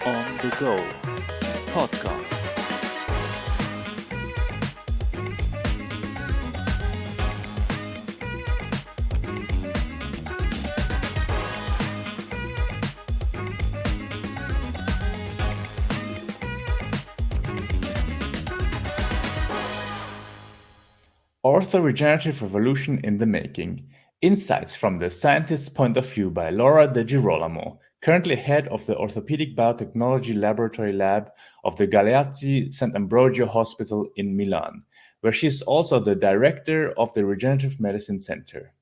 On the Go podcast. Orthoregenerative Revolution in the Making. Insights from the scientist's point of view by Laura de Girolamo, currently head of the Orthopaedic Biotechnology Laboratory Lab of the Galeazzi Sant'Ambrogio Hospital in Milan, where she is also the director of the Regenerative Medicine Center.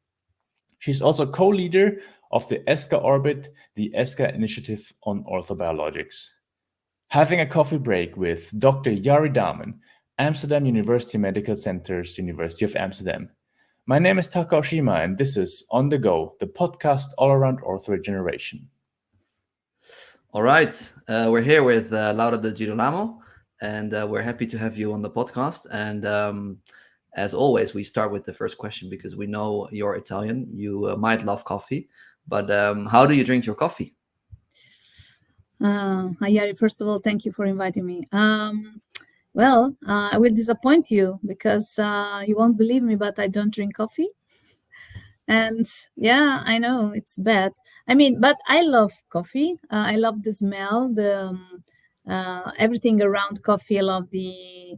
She is also co-leader of the ESCA Orbit, the ESCA Initiative on Orthobiologics. Having a coffee break with Dr. Jari Dahmen, Amsterdam University Medical Center's University of Amsterdam. My name is Taka Oshima, and this is On the Go, the podcast all around orthoregeneration. All right, we're here with Laura de Girolamo, and we're happy to have you on the podcast. And as always, we start with the first question because we know you're Italian. You might love coffee, but how do you drink your coffee? Hi, Jari. First of all, thank you for inviting me. Well, I will disappoint you because you won't believe me, but I don't drink coffee. And yeah, I know it's bad. I mean, but I love coffee. I love the smell, the everything around coffee. I love the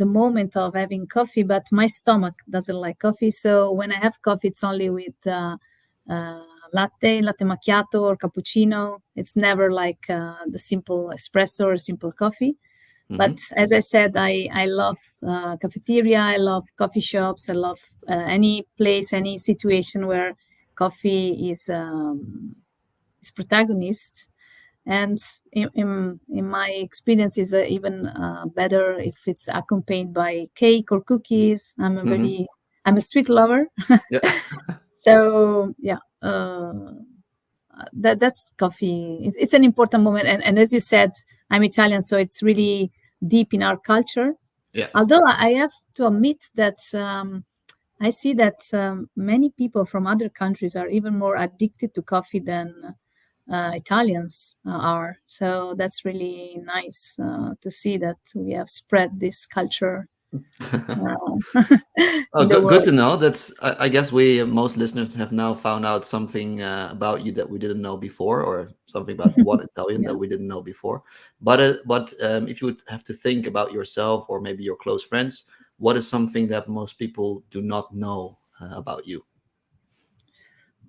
moment of having coffee, but my stomach doesn't like coffee. So when I have coffee, it's only with latte macchiato or cappuccino. It's never like the simple espresso or simple coffee. But as I said, I love cafeteria, I love coffee shops, I love any place, any situation where coffee is protagonist. And in my experience is even better if it's accompanied by cake or cookies. I'm a sweet lover. Yeah. So yeah, that's coffee. It's an important moment. And as you said, I'm Italian, so it's really deep in our culture. Yeah. Although I have to admit that I see that many people from other countries are even more addicted to coffee than Italians are. So that's really nice to see that we have spread this culture. Good to know. That's I guess most listeners have now found out something about you that we didn't know before, or something about one Italian that we didn't know before. But if you would have to think about yourself or maybe your close friends, what is something that most people do not know about you?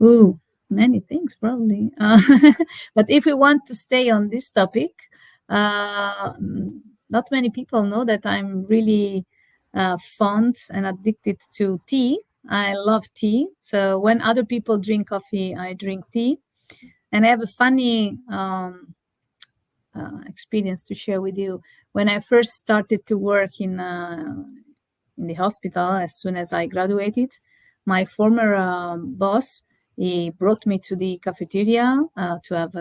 Ooh, many things probably. But if we want to stay on this topic, not many people know that I'm really fond and addicted to tea. I love tea. So when other people drink coffee, I drink tea. And I have a funny experience to share with you. When I first started to work in the hospital, as soon as I graduated, my former boss, he brought me to the cafeteria to have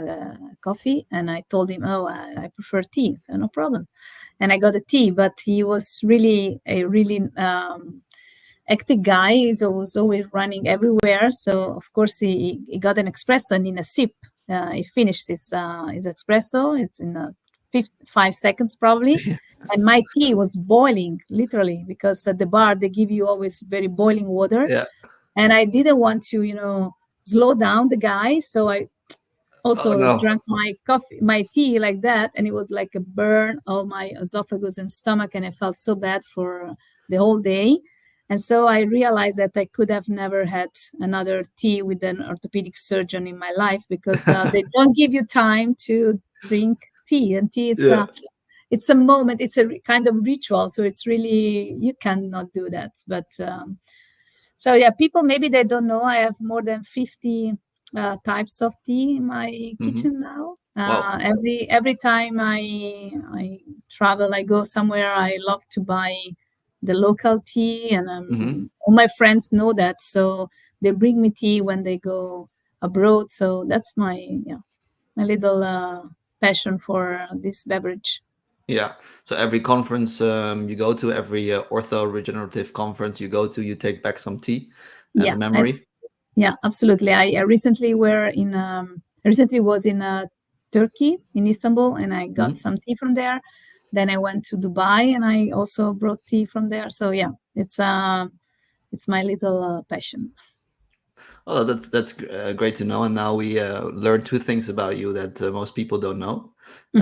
coffee, and I told him, I prefer tea, so no problem. And I got a tea, but he was really a really hectic guy. He was always running everywhere. So, of course, he got an espresso, and in a sip, he finished his espresso. It's in 5 seconds probably. And my tea was boiling, literally, because at the bar, they give you always very boiling water. Yeah. And I didn't want to, slow down the guy. So I also drank my tea like that. And it was like a burn on my esophagus and stomach. And I felt so bad for the whole day. And so I realized that I could have never had another tea with an orthopedic surgeon in my life, because they don't give you time to drink tea. And tea, it's a moment, it's a kind of ritual. So it's really, you cannot do that. But so yeah, people, maybe they don't know, I have more than 50 types of tea in my kitchen now. Wow. Every time I travel, I go somewhere, I love to buy the local tea, and all my friends know that. So they bring me tea when they go abroad. So that's my little passion for this beverage. Yeah. So every conference you go to, every orthoregenerative conference you go to, you take back some tea as a memory. Yeah, absolutely. I recently was in Turkey, in Istanbul, and I got Mhm. some tea from there. Then I went to Dubai, and I also brought tea from there. So yeah, it's my little passion. Oh, that's great to know. And now we learned two things about you that most people don't know.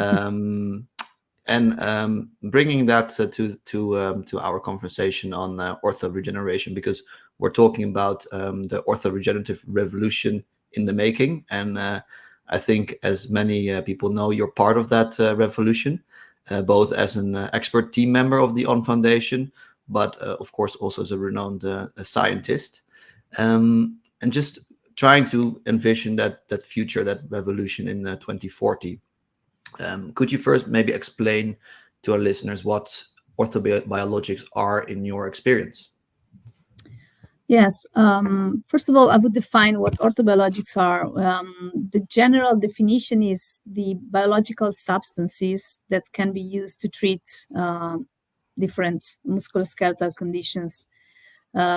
Um, and bringing that to our conversation on orthoregeneration, because we're talking about the orthoregenerative revolution in the making, and I think as many people know, you're part of that revolution, both as an expert team member of the On Foundation, but of course also as a renowned scientist, and just trying to envision that future, that revolution in 2040. Could you first maybe explain to our listeners what orthobiologics are in your experience? Yes. First of all, I would define what orthobiologics are. The general definition is the biological substances that can be used to treat different musculoskeletal conditions.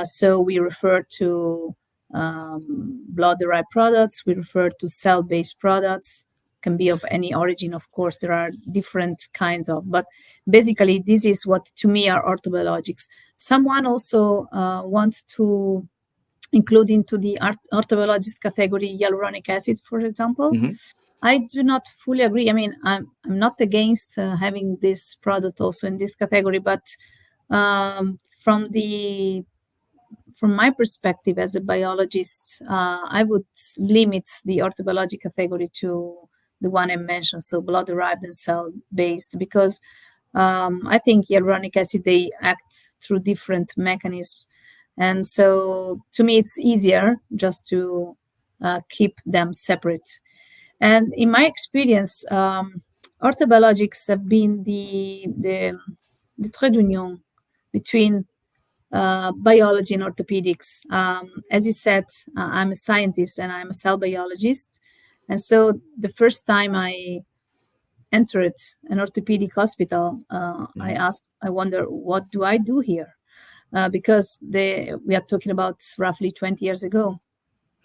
So we refer to blood-derived products. We refer to cell-based products. Can be of any origin, of course. There are different kinds of, but basically, this is what to me are orthobiologics. Someone also wants to include into the orthobiologist category hyaluronic acid, for example. Mhm. I do not fully agree. I mean, I'm not against having this product also in this category, but from my perspective as a biologist, I would limit the orthobiology category to the one I mentioned, so blood-derived and cell-based, because I think hyaluronic acid, they act through different mechanisms. And so to me, it's easier just to keep them separate. And in my experience, orthobiologics have been the trait d'union between biology and orthopedics. As you said, I'm a scientist and I'm a cell biologist. And so the first time I entered an orthopedic hospital, I wonder, what do I do here? Because we are talking about roughly 20 years ago.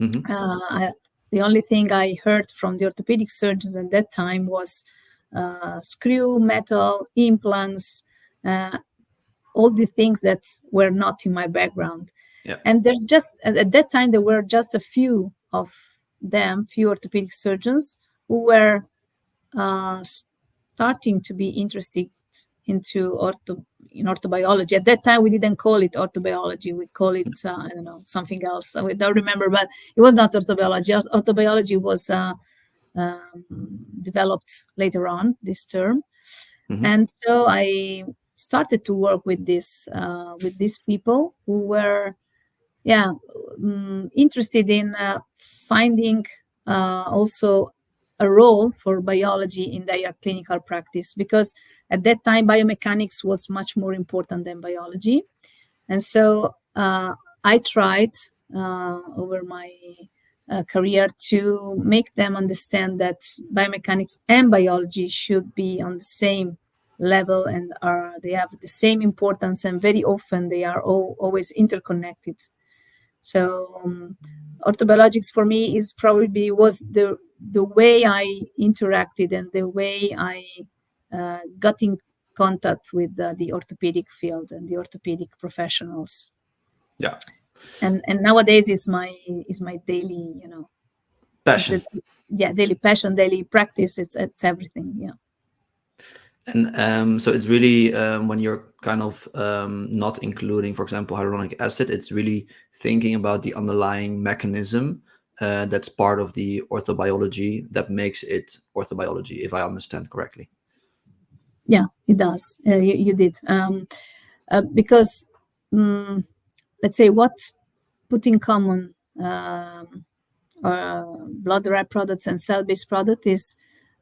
Mhm. The only thing I heard from the orthopedic surgeons at that time was screw, metal, implants, all the things that were not in my background. Yeah. And there just at that time there were just a few of them, few orthopedic surgeons who were starting to be interested into orthobiology. At that time, we didn't call it orthobiology. We call it, I don't know, something else. I don't remember, but it was not orthobiology. Orthobiology was developed later on, this term. Mhm. And so I started to work with these people who were, interested in finding also a role for biology in their clinical practice, because at that time biomechanics was much more important than biology. And so I tried over my career to make them understand that biomechanics and biology should be on the same level, and they have the same importance, and very often they are always interconnected. So orthobiologics for me was the way I interacted and the way I got in contact with the orthopedic field and the orthopedic professionals. Yeah. And nowadays is my daily, Passion. daily passion, daily practice. It's everything. Yeah. And so it's really when you're kind of not including, for example, hyaluronic acid, it's really thinking about the underlying mechanism that's part of the orthobiology that makes it orthobiology, if I understand correctly. Yeah, it does. You did. Because let's say what put in common blood-derived products and cell-based product is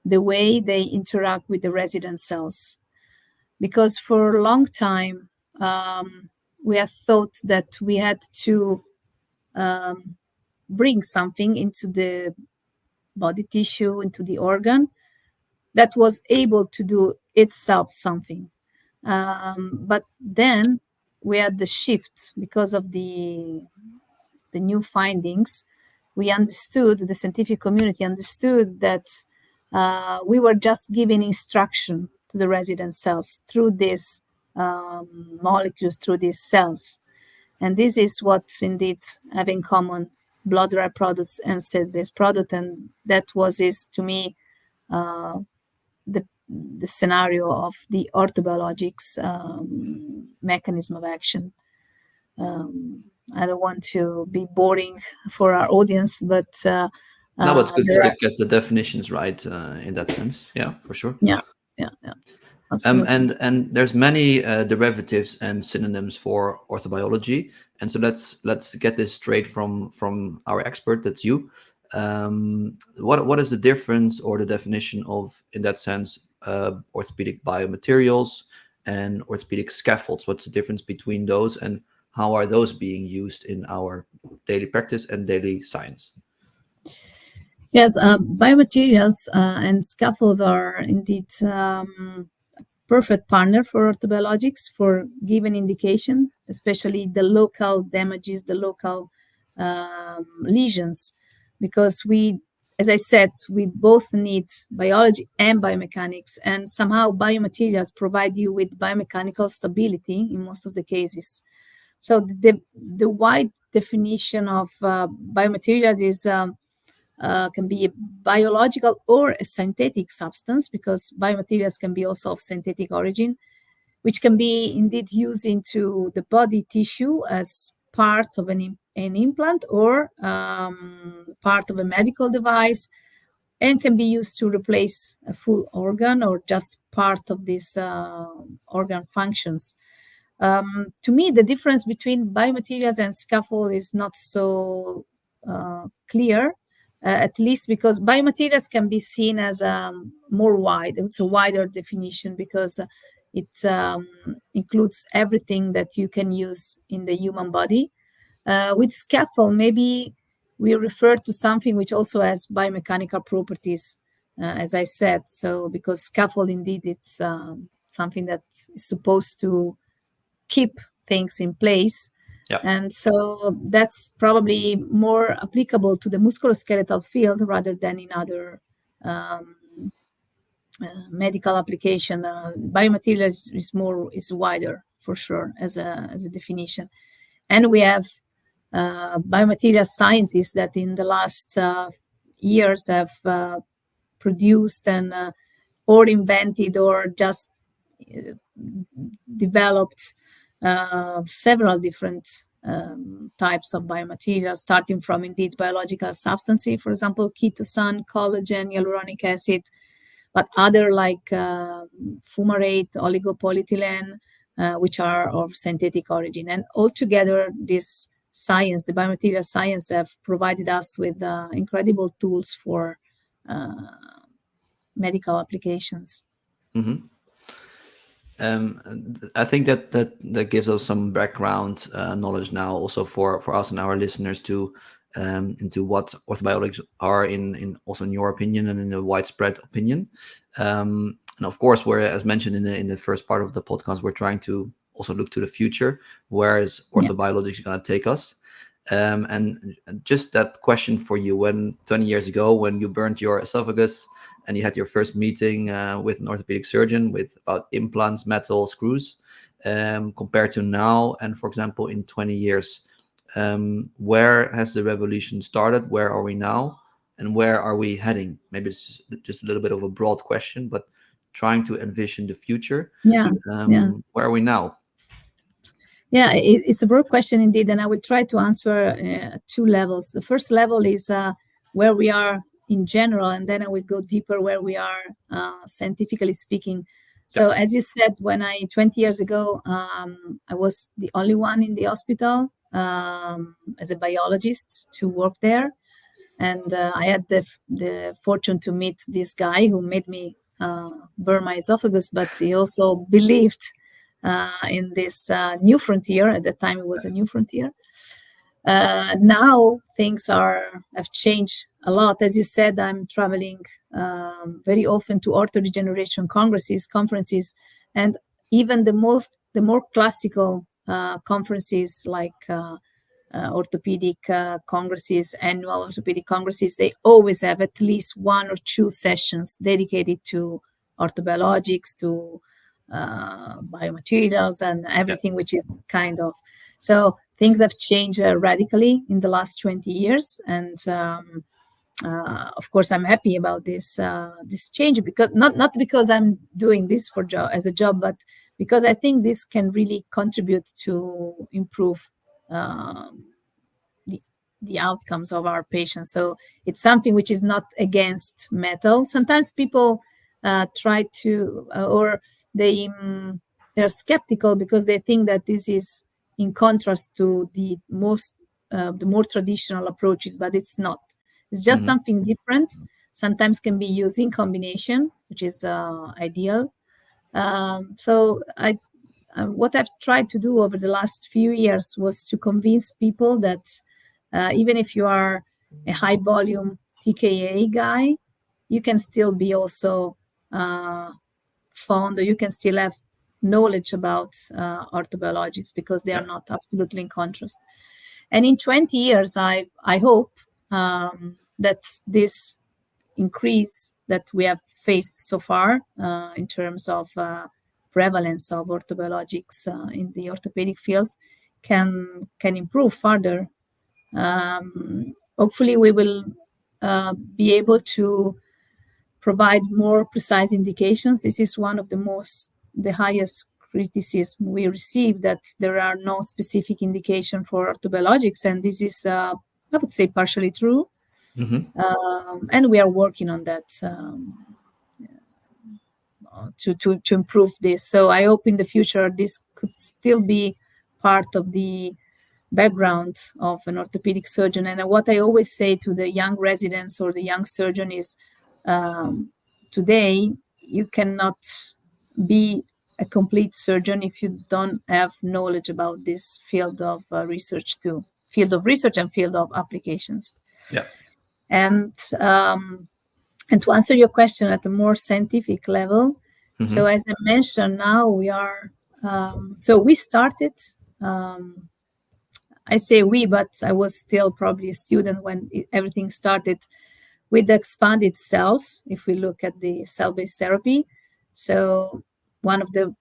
the way they interact with the resident cells. Because for a long time, we have thought that we had to bring something into the body tissue, into the organ, that was able to do itself something. But then we had the shift because of the new findings. We understood, the scientific community understood that we were just giving instruction to the resident cells through these molecules, through these cells. And this is what indeed have in common blood-derived products and cell-based products. And that is, to me, the scenario of the orthobiologics mechanism of action. I don't want to be boring for our audience, but no, it's good to get the definitions right in that sense. Yeah, for sure. Yeah. Absolutely. And there's many derivatives and synonyms for orthobiology, and so let's get this straight from our expert. That's you. What is the difference or the definition of, in that sense, orthopedic biomaterials and orthopedic scaffolds? What's the difference between those, and how are those being used in our daily practice and daily science? Yes, biomaterials and scaffolds are indeed perfect partner for orthobiologics for given indications, especially the local damages, the local lesions, because as I said, we both need biology and biomechanics, and somehow biomaterials provide you with biomechanical stability in most of the cases. So the wide definition of biomaterials is can be a biological or a synthetic substance, because biomaterials can be also of synthetic origin, which can be indeed used into the body tissue as part of an implant or part of a medical device, and can be used to replace a full organ or just part of these organ functions. To me, the difference between biomaterials and scaffold is not so clear, at least because biomaterials can be seen as more wide. It's a wider definition because it includes everything that you can use in the human body. With scaffold, maybe we refer to something which also has biomechanical properties, as I said. So because scaffold, indeed, it's something that is supposed to keep things in place. Yeah. And so that's probably more applicable to the musculoskeletal field rather than in other medical application. Biomaterials is wider for sure as a definition. And we have biomaterial scientists that in the last years have produced and or invented or just developed several different types of biomaterials, starting from indeed biological substances, for example, chitosan, collagen, hyaluronic acid, but other like fumarate, oligopolyethylene, which are of synthetic origin. And altogether, this science, the biomaterial science, have provided us with incredible tools for medical applications. Mm-hmm. I think that gives us some background knowledge now, also for us and our listeners to into what orthobiologics are in also in your opinion and in a widespread opinion. And of course, we're, as mentioned in the first part of the podcast, we're trying to also look to the future. Where is orthobiologics going to take us? And just that question for you: when 20 years ago, when you burned your esophagus and you had your first meeting with an orthopedic surgeon with about implants, metal, screws, compared to now, and for example, in 20 years, where has the revolution started? Where are we now? And where are we heading? Maybe it's just a little bit of a broad question, but trying to envision the future. Where are we now? Yeah, it's a broad question indeed, and I will try to answer at two levels. The first level is where we are in general, and then I will go deeper where we are scientifically speaking. So as you said, 20 years ago, I was the only one in the hospital as a biologist to work there. And I had the fortune to meet this guy who made me burn my esophagus, but he also believed in this new frontier. At that time, it was a new frontier. Now things have changed a lot. As you said, I'm traveling very often to orthoregeneration conferences, and even the more classical conferences like orthopedic congresses, annual orthopedic congresses, they always have at least 1 or 2 sessions dedicated to orthobiologics, to biomaterials, and everything which is kind of. So things have changed radically in the last 20 years, and of course, I'm happy about this change, because not because I'm doing this as a job, but because I think this can really contribute to improve the outcomes of our patients. So it's something which is not against metal. Sometimes people try to, or they're skeptical because they think that this is in contrast to the more traditional approaches, but it's not. It's just something different. Sometimes can be used in combination, which is ideal. So what I've tried to do over the last few years was to convince people that even if you are a high volume TKA guy, you can still be also fond, or you can still have knowledge about orthobiologics, because they are not absolutely in contrast. And in 20 years, I hope that this increase that we have faced so far in terms of prevalence of orthobiologics in the orthopedic fields can improve further. Hopefully, we will be able to provide more precise indications. This is one of the highest criticism we receive, that there are no specific indication for orthobiologics, and this is, I would say, partially true. And we are working on that to improve this. So I hope in the future this could still be part of the background of an orthopedic surgeon. And what I always say to the young residents or the young surgeon is, today you cannot be a complete surgeon if you don't have knowledge about this field of research too, field of research and field of applications. Yeah. And to answer your question at a more scientific level, so as I mentioned, now we are, so we started, I say we, but I was still probably a student when everything started, with the expanded cells, if we look at the cell-based therapy. So one of the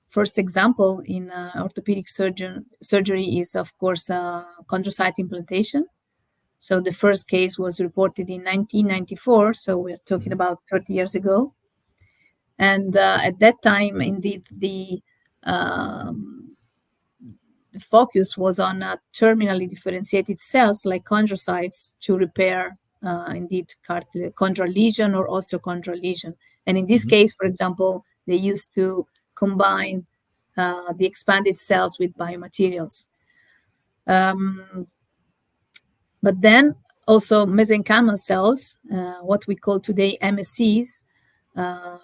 first example in orthopedic surgery is, of course, chondrocyte implantation. So the first case was reported in 1994, so we're talking about 30 years ago. And at that time, indeed, the focus was on terminally differentiated cells like chondrocytes to repair indeed chondral lesion or osteochondral lesion. And in this case, for example, they used to combine the expanded cells with biomaterials. But then also mesenchymal cells, what we call today MSCs,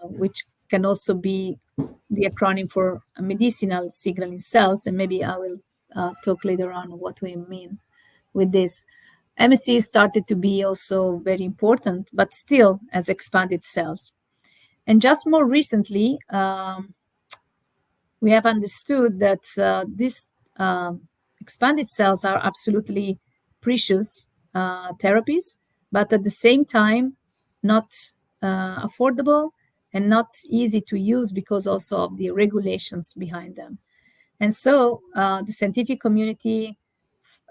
which can also be the acronym for medicinal signaling cells, and maybe I will talk later on what we mean with this. MSCs started to be also very important, but still as expanded cells. And just more recently, we have understood that these expanded cells are absolutely precious therapies, but at the same time, not affordable and not easy to use because also of the regulations behind them. And so the scientific community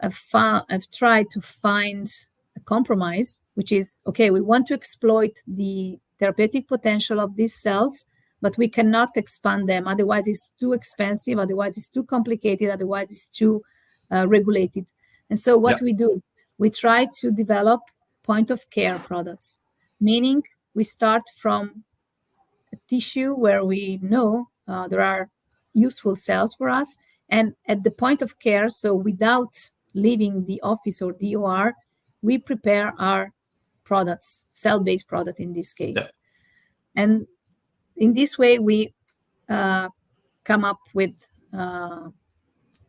have tried to find a compromise, which is, okay, we want to exploit the therapeutic potential of these cells, but we cannot expand them. Otherwise, it's too expensive. Otherwise, it's too complicated. Otherwise, it's too regulated. And so what we do, we try to develop point-of-care products, meaning we start from a tissue where we know there are useful cells for us. And at the point of care, so without leaving the office or the OR, we prepare our products, cell-based product in this case. Yeah. And in this way, we come up with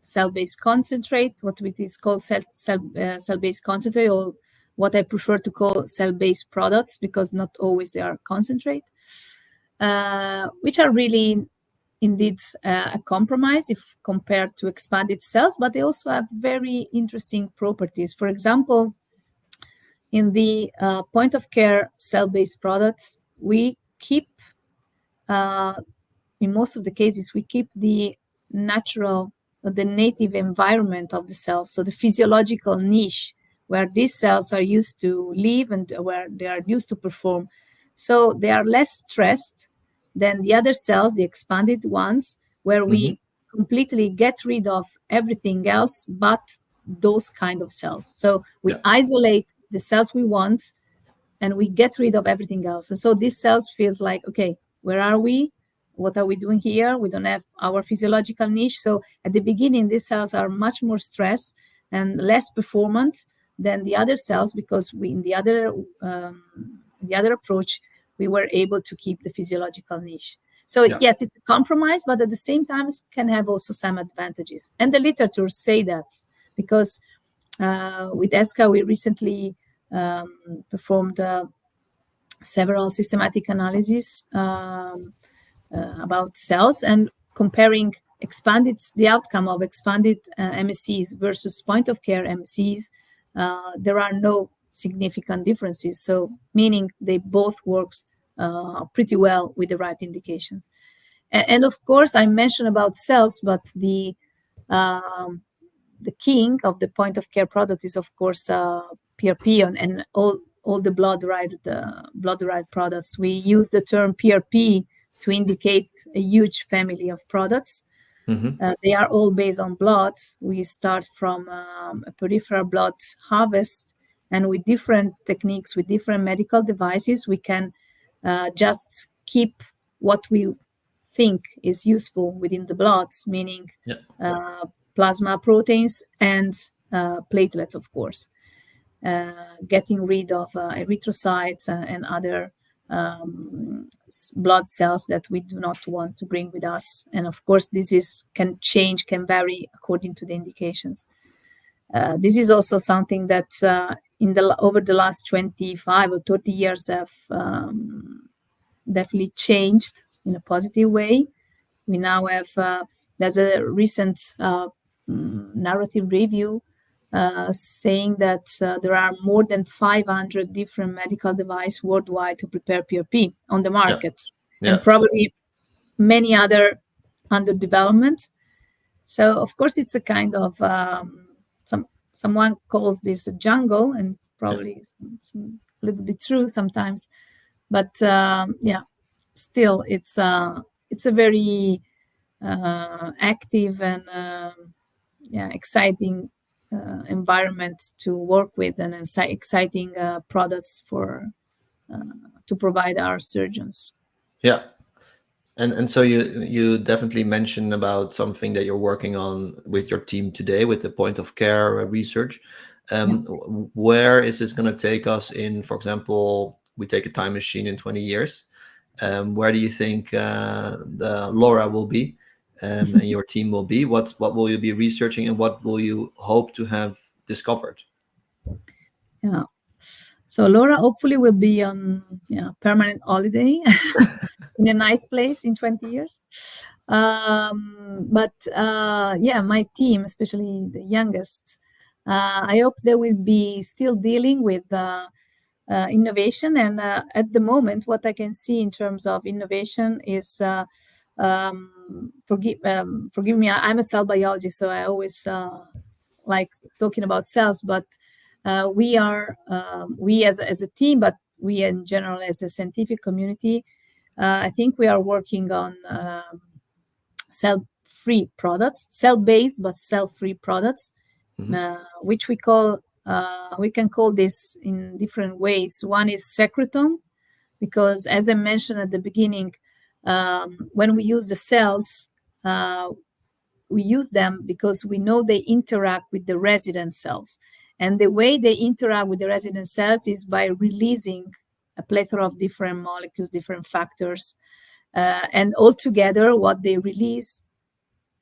cell-based concentrate, what is called cell-based concentrate, or what I prefer to call cell-based products, because not always they are concentrate, which are really indeed a compromise if compared to expanded cells, but they also have very interesting properties. For example, in the point of care cell-based products, we keep, in most of the cases, we keep the native environment of the cells, so the physiological niche where these cells are used to live and where they are used to perform. So they are less stressed than the other cells, the expanded ones, where we completely get rid of everything else but those kind of cells. So we isolate the cells we want and we get rid of everything else. And so these cells feels like, okay, where are we? What are we doing here? We don't have our physiological niche. So at the beginning, these cells are much more stressed and less performant than the other cells, because we, in the other approach, we were able to keep the physiological niche. So yes, it's a compromise, but at the same time, it can have also some advantages. And the literature say that, because with ESCA, we recently performed several systematic analyses about cells and comparing the outcome of expanded MSCs versus point of care MSCs. There are no significant differences. So meaning they both works pretty well with the right indications. And of course, I mentioned about cells, but the king of the point of care product is of course PRP and all the blood-derived products. We use the term PRP to indicate a huge family of products. They are all based on blood. We start from a peripheral blood harvest, and with different techniques, with different medical devices, we can just keep what we think is useful within the blood, meaning plasma proteins and platelets, of course, getting rid of erythrocytes and other blood cells that we do not want to bring with us. And of course, this can vary according to the indications. This is also something that over the last 25 or 30 years have definitely changed in a positive way. We now have, there's a recent narrative review saying that there are more than 500 different medical devices worldwide to prepare PRP on the market, and probably many other under development. So, of course, it's a kind of, someone calls this a jungle, and it's probably a little bit true sometimes. But still, it's a very active and exciting environment to work with, and exciting products to provide our surgeons. Yeah. And so you definitely mentioned about something that you're working on with your team today with the point of care research. Where is this going to take us in, for example, we take a time machine in 20 years. Where do you think the Laura will be and your team will be? What will you be researching, and what will you hope to have discovered? Yeah. So Laura hopefully will be on permanent holiday in a nice place in 20 years. But my team, especially the youngest, I hope they will be still dealing with innovation. And at the moment, what I can see in terms of innovation is, forgive me, I'm a cell biologist, so I always like talking about cells, but we as a team, but we in general as a scientific community, I think we are working on cell-free products, cell-based but cell-free products, which we can call this in different ways. One is secretome, because as I mentioned at the beginning, when we use the cells, we use them because we know they interact with the resident cells. And the way they interact with the resident cells is by releasing a plethora of different molecules, different factors. And altogether, what they release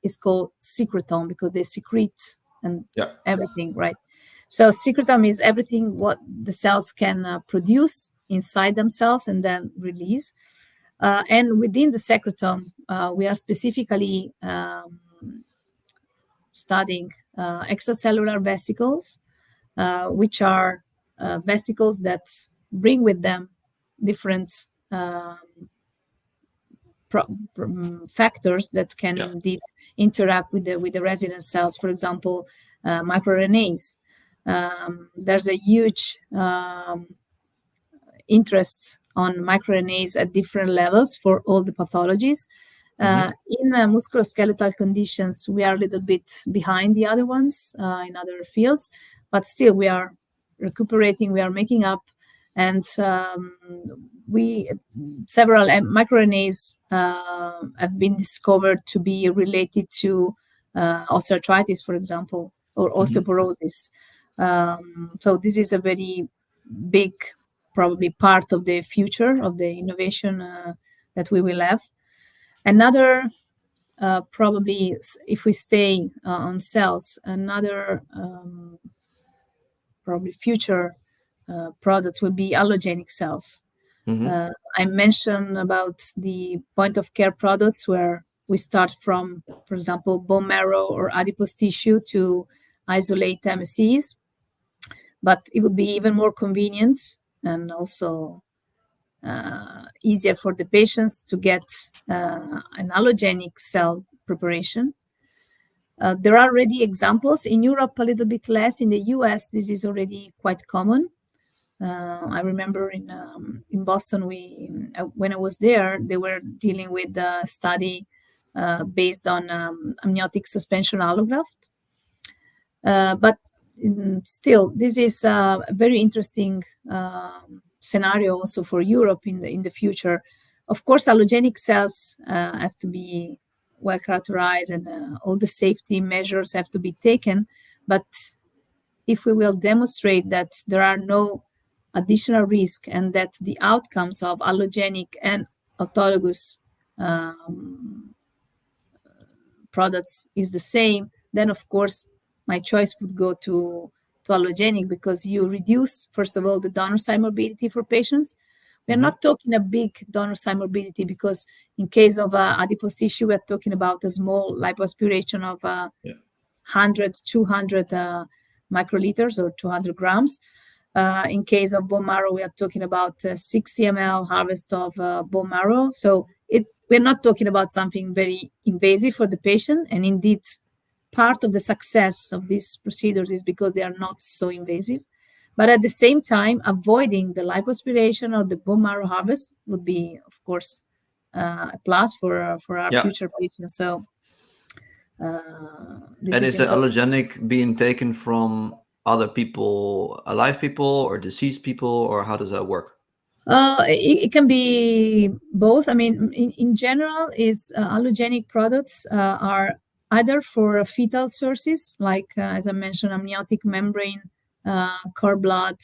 is called secretome, because they secrete and everything, right? So secretome is everything what the cells can produce inside themselves and then release. And within the secretome, we are specifically studying extracellular vesicles, which are vesicles that bring with them different factors that can indeed interact with the resident cells. For example, microRNAs. There's a huge interest on microRNAs at different levels for all the pathologies. In musculoskeletal conditions, we are a little bit behind the other ones in other fields, but still we are recuperating, we are making up, and several microRNAs have been discovered to be related to osteoarthritis, for example, or osteoporosis. So this is a very big, probably part of the future of the innovation that we will have. Another, probably, if we stay on cells, another probably future product will be allogenic cells. I mentioned about the point of care products where we start from, for example, bone marrow or adipose tissue to isolate MSCs, but it would be even more convenient and also easier for the patients to get an allogenic cell preparation. There are already examples in Europe, a little bit less. In the US, this is already quite common. I remember in Boston, when I was there, they were dealing with a study based on amniotic suspension allograft. But still, this is a very interesting scenario also for Europe in the future. Of course, allogenic cells have to be well characterized, and all the safety measures have to be taken. But if we will demonstrate that there are no additional risk and that the outcomes of allogenic and autologous products is the same, then of course my choice would go to allogenic, because you reduce, first of all, the donor site morbidity for patients. We're not talking a big donor site morbidity, because in case of adipose tissue, we're talking about a small lipoaspiration of 100, 200 microliters or 200 grams. In case of bone marrow, we are talking about 60 ml harvest of bone marrow. So we're not talking about something very invasive for the patient. And indeed, part of the success of these procedures is because they are not so invasive. But at the same time, avoiding the lipoaspiration or the bone marrow harvest would be, of course, a plus for our future patients. So, is the allogenic being taken from other people, alive people, or deceased people, or how does that work? It can be both. I mean, in general, allogenic products are either for fetal sources, like, as I mentioned, amniotic membrane, cord blood,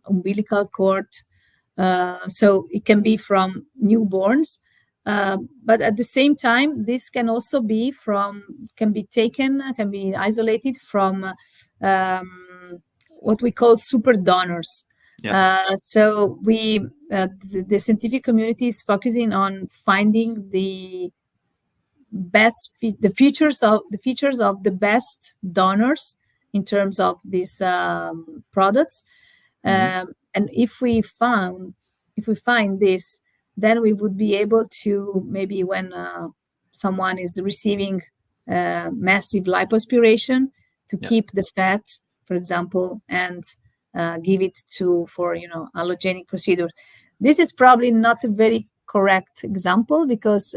umbilical cord. So it can be from newborns. But at the same time, this can also be can be isolated from what we call super donors. So the scientific community is focusing on finding the features of the best donors in terms of these products. And if we find this, then we would be able to, maybe when someone is receiving massive lipoaspiration, to keep the fat, for example, and give it for allogenic procedure. This is probably not a very correct example, because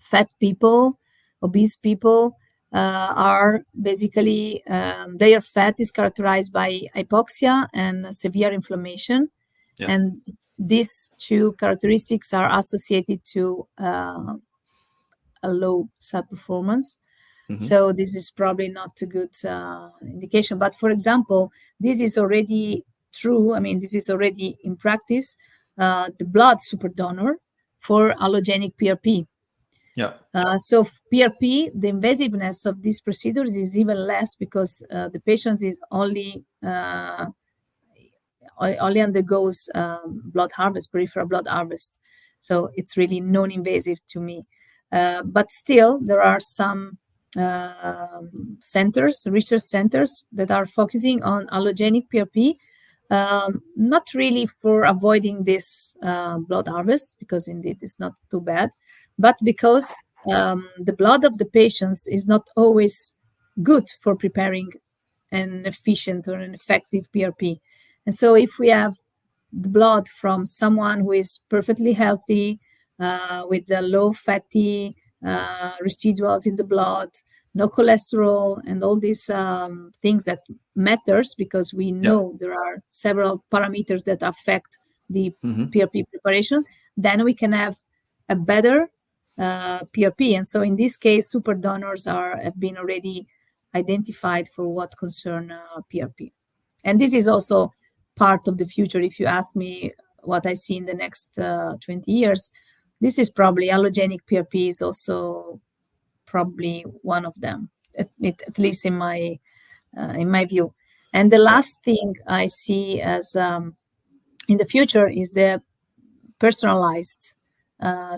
fat people, obese people, are basically, their fat is characterized by hypoxia and severe inflammation. And these two characteristics are associated to a low cell performance. So this is probably not a good indication. But for example, this is already true. I mean, this is already in practice, the blood super donor for allogenic PRP. So PRP, the invasiveness of these procedures is even less, because the patient is only only undergoes blood harvest, peripheral blood harvest. So it's really non-invasive to me. But still, there are some centers, research centers, that are focusing on allogenic PRP, not really for avoiding this blood harvest, because indeed it's not too bad, but because the blood of the patients is not always good for preparing an efficient or an effective PRP. And so if we have the blood from someone who is perfectly healthy, with the low fatty residuals in the blood, no cholesterol, and all these things that matters, because we know there are several parameters that affect the PRP preparation, then we can have a better PRP. And so in this case, super donors have been already identified for what concern PRP. And this is also part of the future. If you ask me what I see in the next 20 years, this is probably allogenic PRP is also probably one of them, at least in my view. And the last thing I see as in the future is the personalized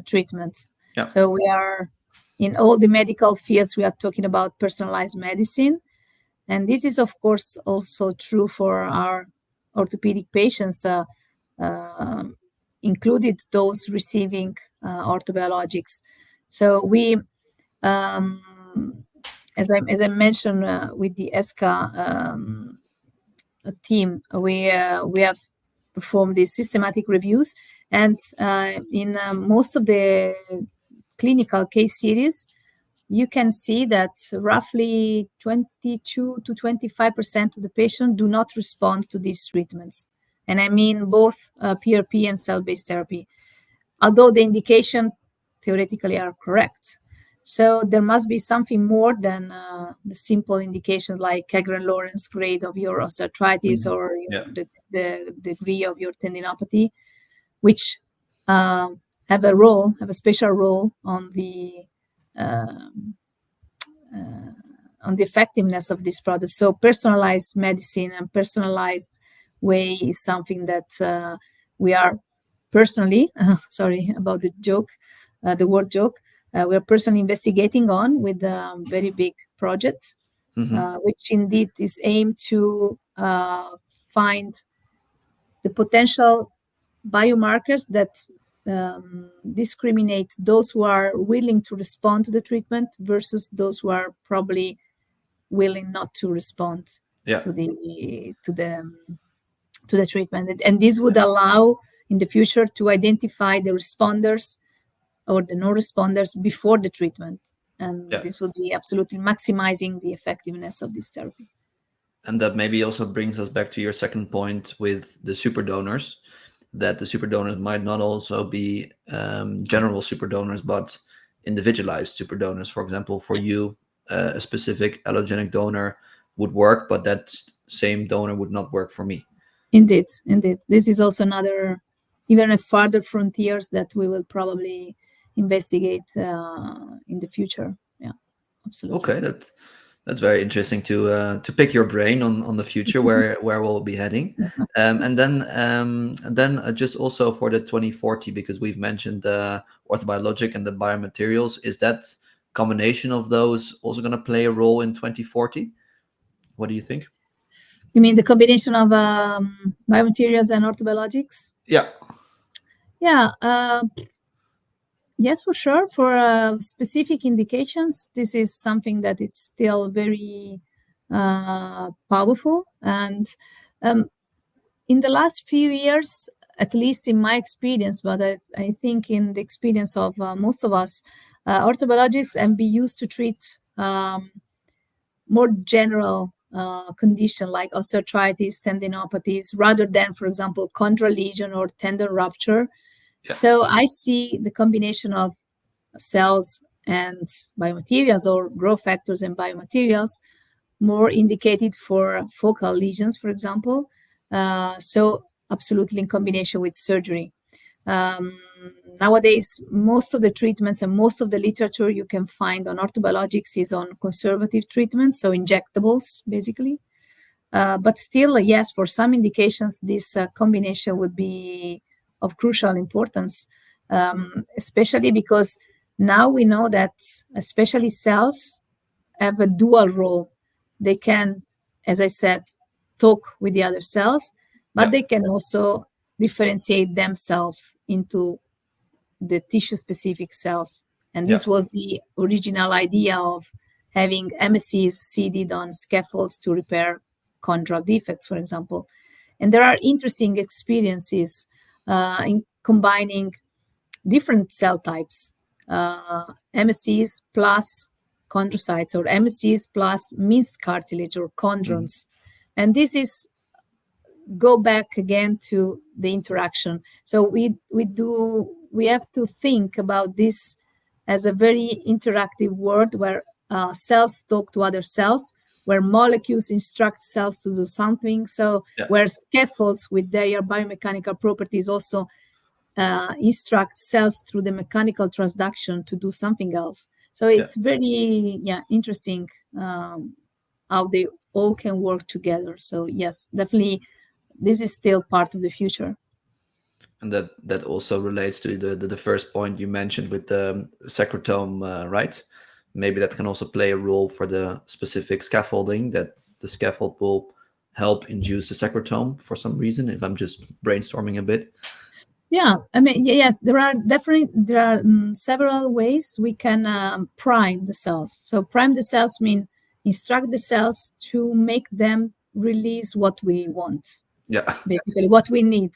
treatment. So we are in all the medical fields, we are talking about personalized medicine. And this is, of course, also true for our orthopedic patients, included those receiving orthobiologics. So we, as I mentioned, with the ESCA team, we have performed these systematic reviews, and in most of the clinical case series, you can see that roughly 22 to 25% of the patients do not respond to these treatments. And I mean both PRP and cell-based therapy, although the indication theoretically are correct. So there must be something more than the simple indications like Kegren-Lawrence grade of your osteoarthritis or the degree of your tendinopathy, which have a special role on the effectiveness of this product. So personalized medicine and personalized way is something that we are personally, sorry about the joke, the word joke, we are personally investigating on with a very big project, which indeed is aimed to find the potential biomarkers that discriminate those who are willing to respond to the treatment versus those who are probably willing not to respond to the treatment. And this would allow in the future to identify the responders or the non-responders before the treatment. And this would be absolutely maximizing the effectiveness of this therapy. And that maybe also brings us back to your second point with the super donors, that the super donors might not also be general super donors, but individualized super donors. For example, for you, a specific allogenic donor would work, but that same donor would not work for me. Indeed. This is also another, even a further frontiers that we will probably investigate in the future. Yeah, absolutely. Okay, that's very interesting to pick your brain on the future where we'll be heading, and then just also for the 2040, because we've mentioned the orthobiologic and the biomaterials. Is that combination of those also going to play a role in 2040? What do you think? You mean the combination of biomaterials and orthobiologics? Yeah. Yes, for sure. For specific indications, this is something that it's still very powerful. And in the last few years, at least in my experience, but I think in the experience of most of us, orthobiologics can be used to treat more general condition like osteoarthritis, tendinopathies, rather than, for example, chondral lesion or tendon rupture. So I see the combination of cells and biomaterials, or growth factors and biomaterials, more indicated for focal lesions, for example. So absolutely in combination with surgery. Nowadays, most of the treatments and most of the literature you can find on orthobiologics is on conservative treatments, so injectables, basically. But still, yes, for some indications, this combination would be of crucial importance, especially because now we know that especially cells have a dual role. They can, as I said, talk with the other cells, but they can also differentiate themselves into the tissue-specific cells. And this was the original idea of having MSCs seeded on scaffolds to repair chondral defects, for example. And there are interesting experiences in combining different cell types, MSCs plus chondrocytes, or MSCs plus minced cartilage or chondrons. And this is go back again to the interaction. So we have to think about this as a very interactive world where cells talk to other cells, where molecules instruct cells to do something. So where scaffolds with their biomechanical properties also instruct cells through the mechanical transduction to do something else. So it's very interesting how they all can work together. So yes, definitely this is still part of the future. And that also relates to the first point you mentioned with the secretome, right? Maybe that can also play a role for the specific scaffolding, that the scaffold will help induce the secretome for some reason, if I'm just brainstorming a bit. Yeah, I mean, yes, there are several ways we can prime the cells. So prime the cells mean instruct the cells to make them release what we want. Basically what we need.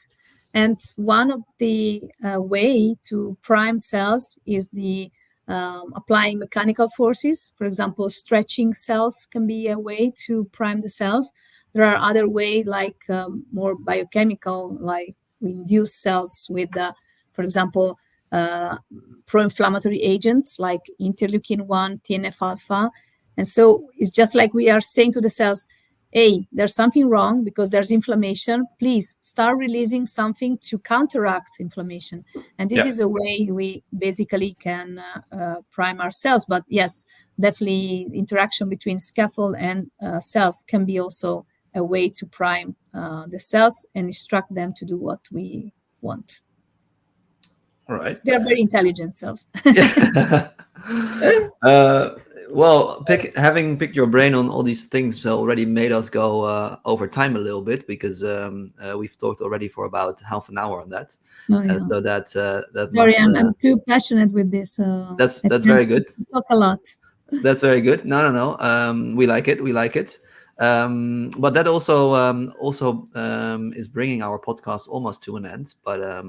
And one of the way to prime cells is the applying mechanical forces. For example, stretching cells can be a way to prime the cells. There are other ways like more biochemical, like we induce cells with, for example, pro-inflammatory agents like interleukin-1, TNF-alpha. And so it's just like we are saying to the cells, hey, there's something wrong because there's inflammation. Please start releasing something to counteract inflammation. And this is a way we basically can prime our cells. But yes, definitely interaction between scaffold and cells can be also a way to prime the cells and instruct them to do what we want. All right. They're very intelligent cells. Well, having picked your brain on all these things already made us go over time a little bit, because we've talked already for about half an hour on that. So that's sorry, I'm too passionate with this. That's very good. Talk a lot. That's very good. No. We like it. But that also is bringing our podcast almost to an end. But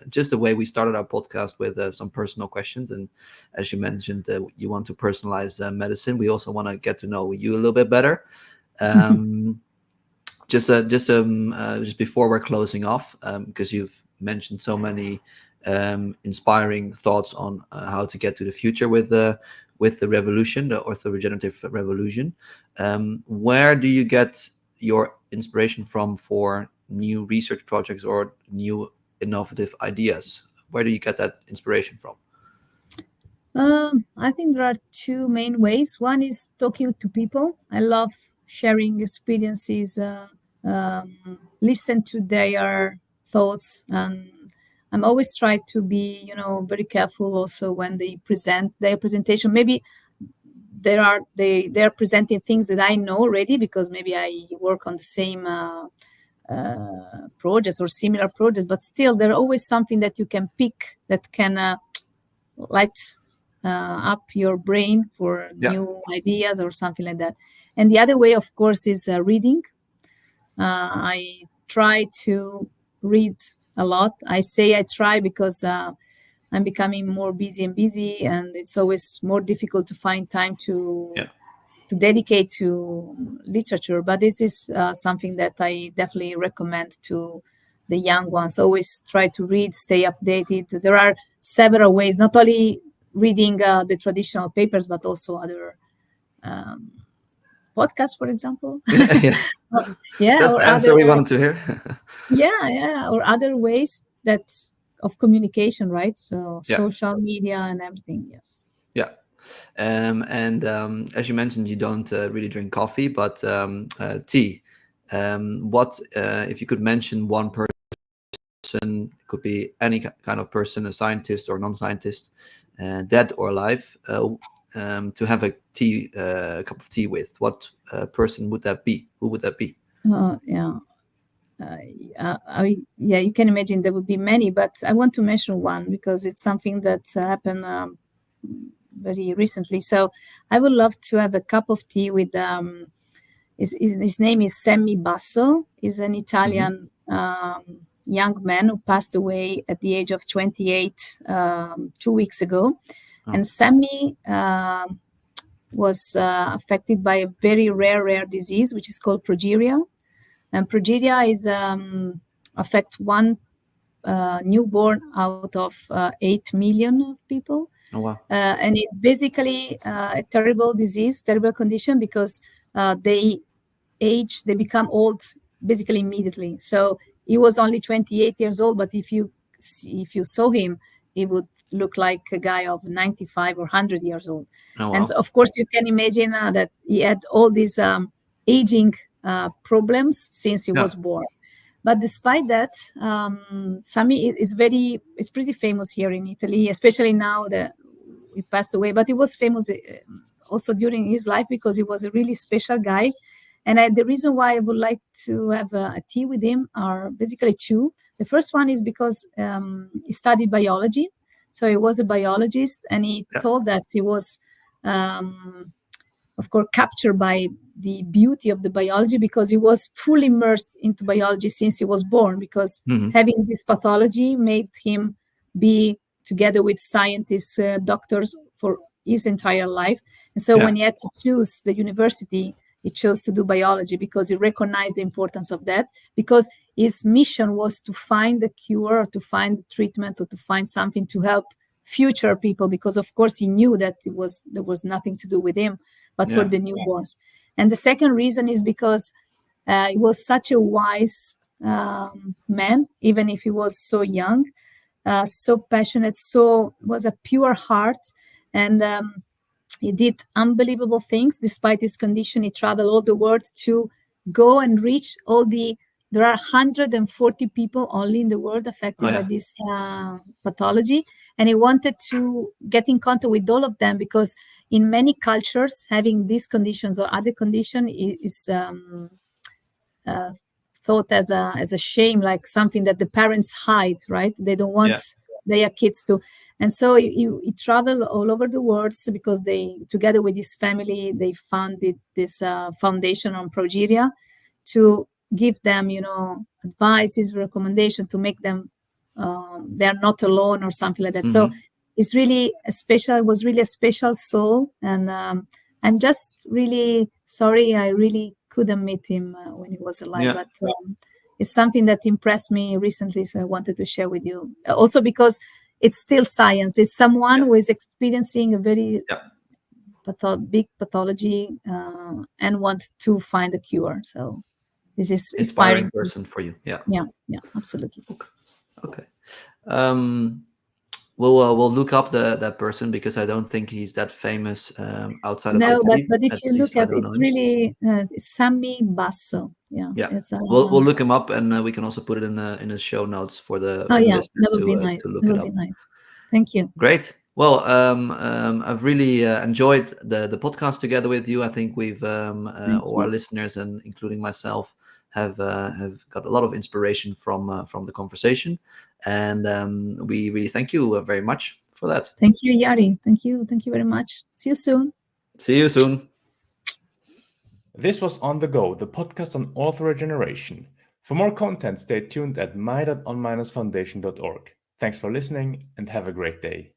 just the way we started our podcast with some personal questions, and as you mentioned, you want to personalize medicine. We also want to get to know you a little bit better. Just before we're closing off, because you've mentioned so many inspiring thoughts on how to get to the future with the revolution, the orthoregenerative revolution. Where do you get your inspiration from for new research projects or new innovative ideas? Where do you get that inspiration from? I think there are two main ways. One is talking to people. I love sharing experiences, listen to their thoughts, and I'm always trying to be, very careful also when they present their presentation. Maybe they're presenting things that I know already because maybe I work on the same projects or similar projects, but still there's always something that you can pick that can light up your brain for new ideas or something like that. And the other way, of course, is reading. I try to read a lot. I say I try because I'm becoming more busy, and it's always more difficult to find time to dedicate to literature. But this is something that I definitely recommend to the young ones. Always try to read, stay updated. There are several ways, not only reading the traditional papers, but also other podcasts, for example. That's the answer we wanted to hear. Or other ways of communication, right? So social media and everything. Yes. Yeah. And as you mentioned, you don't really drink coffee, but tea. What if you could mention one person? It could be any kind of person, a scientist or non-scientist, dead or alive, to have a cup of tea with. What person would that be? Who would that be? You can imagine there would be many, but I want to mention one because it's something that happened very recently. So I would love to have a cup of tea with his name is Sammy Basso. He's an Italian young man who passed away at the age of 28 2 weeks ago. And Sammy was affected by a very rare disease, which is called progeria. And progeria is affect one newborn out of 8 million people. Oh, wow. And it's basically a terrible disease, terrible condition, because they become old basically immediately. So he was only 28 years old, but if you saw him, he would look like a guy of 95 or 100 years old. Oh, wow. And so, of course, you can imagine that he had all these aging problems since he was born. But despite that, Sammy is pretty famous here in Italy, especially now that he passed away. But he was famous also during his life because he was a really special guy. And the reason why I would like to have a tea with him are basically two. The first one is because he studied biology. So he was a biologist, and he told that he was, of course, captured by the beauty of the biology because he was fully immersed into biology since he was born, because having this pathology made him be together with scientists, doctors for his entire life. And so when he had to choose the university, he chose to do biology because he recognized the importance of that, because his mission was to find the cure, or to find the treatment, or to find something to help future people, because of course he knew that there was nothing to do with him but for the newborns. And the second reason is because he was such a wise man, even if he was so young, so passionate, was a pure heart, and he did unbelievable things. Despite his condition, he traveled all the world to go and reach there are 140 people only in the world affected by this pathology. And he wanted to get in contact with all of them, because in many cultures, having these conditions or other condition is thought as a shame, like something that the parents hide, right? They don't want their kids to. And so he traveled all over the world, because together with his family, they founded this foundation on progeria to give them, advices, recommendation to make them they're not alone or something like that. So it's really was really a special soul. And I'm just really sorry I really couldn't meet him when he was alive, but it's something that impressed me recently, so I wanted to share with you. Also because it's still science. It's someone who is experiencing a very big pathology and want to find a cure. So this is inspiring person for you. Yeah, absolutely. Okay. We'll look up that person, because I don't think he's that famous outside of Italy. But if you look at it, it's really Sammy Basso. We'll look him up, and we can also put it in the show notes for the listeners that would be nice. to look that it would up. Be nice. Thank you. Great. Well, I've really enjoyed the podcast together with you. I think we've all our listeners, and including myself, have got a lot of inspiration from the conversation, and we really thank you very much for that. Thank you, Jari. Thank you very much. See you soon. See you soon. This was On The Go, the podcast on orthoregeneration. For more content, stay tuned at my.on-foundation.org. Thanks for listening, and have a great day.